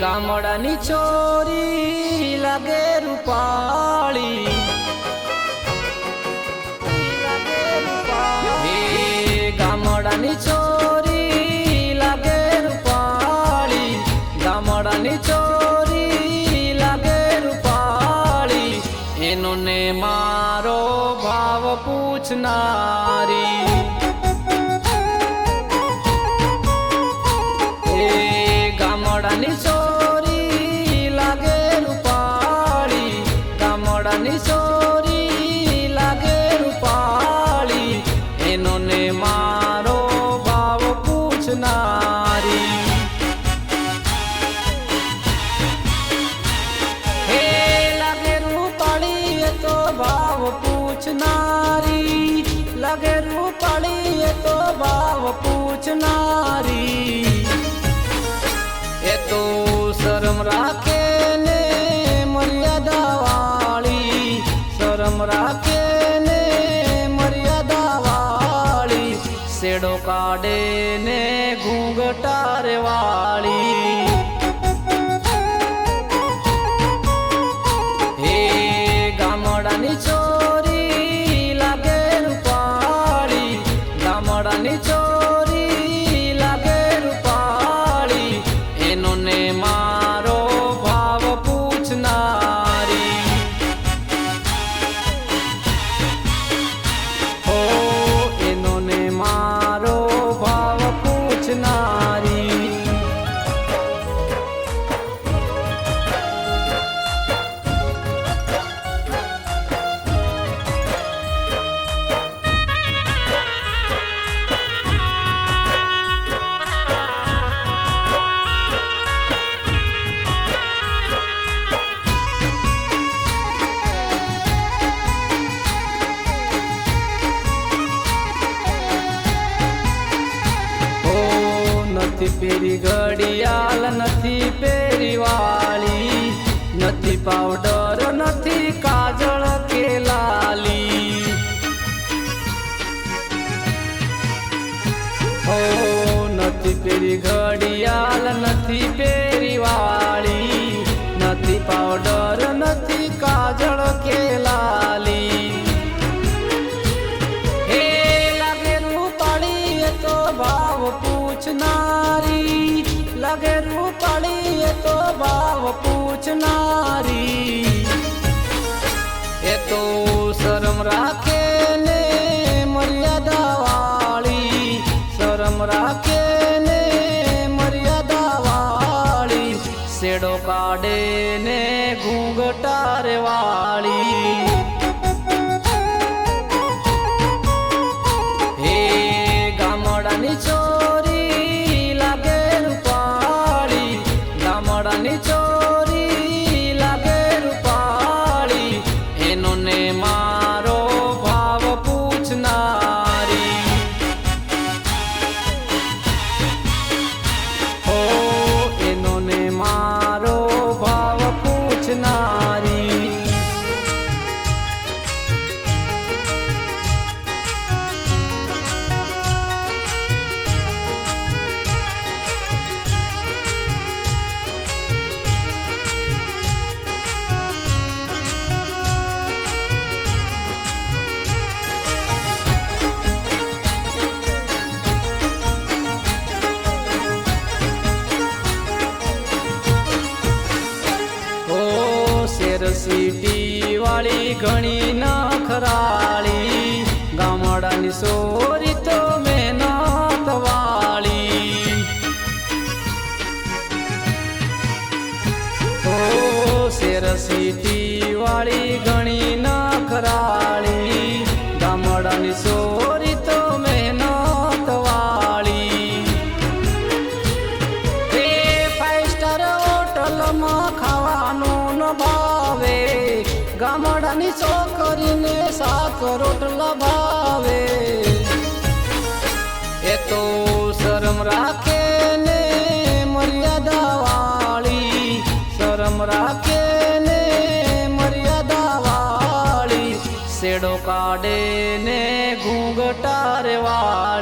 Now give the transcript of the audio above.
ગામડાની છોરી લાગે રૂપાળી, ગામડાની છોરી લાગે રૂપાળી, ગામડાની છોરી લાગે રૂપાળી, એનો ને મારો ભાવ પૂછનારી, ગામડાની છોરી લાગે રૂપાળી, ગામડાની છોરી લાગે રૂપાળી, એનો ને મારો ભાવ પૂછનારી, હે લાગે રૂપાળી એ તો ભાવ પૂછનારી, લાગે રૂપાળી એ તો ભાવ પૂછનારી, એ તો શરમ રાખે ને મર્યાદા વાળી, શરમ રાખે ને મર્યાદા વાળી, શેડો કાઢે ને ઘૂંઘટાર વાળી, હે ગામડાની છોરી લાગે રૂપાળી, ગામડાની છોરી લાગે રૂપાળી, એનો ને મારો ભાવ પૂછનારી, હો એનો ને મારો ભાવ પૂછનારી, નથી પેરી ઘડિયાળ, નથી પેરી વાળી, નથી પાવડર, નથી કાજળ કે લાલી, હો નથી પેરી ઘડિયાળ, નથી પેરી વાળી, નથી પાવડર, નથી કાજળ કે લાલી, હે લાગે રૂપાળી એ તો ભાવ પૂછનારી, લાગે રૂપાળી એ તો ભાવ પૂછનારી, એ તો શરમ રાખે ને મર્યાદા વાળી, શરમ રાખે ને મર્યાદા વાળી, શેડો કાઢે ને ઘૂંઘટાર વાળી, હે ગામડાની છોરી લાગે રૂપાળી, ગામડાની છોરી લાગે રૂપાળી, એનો ને મારો ભાવ પૂછનારી, હો એનો ને મારો ભાવ પૂછનારી, સિટી વાળી ઘણી નખરાળી, ગામડાની સોરી તો મહેનત વાળી, ઓ શેર સિટી વાળી ઘણી નખરાળી, ગામડાની સોરી તો મહેનત વાળી, એ 5 સ્ટાર હોટલમાં ખાવાનું ન ભાવે, ગામડાની છોકરીને શાક રોટલા ભાવે, એ તો શરમ રાખે ને મર્યાદા વાળી, શરમ રાખે ને મર્યાદા વાળી, શેડો કાઢે ને ઘૂંઘટાર વાળી,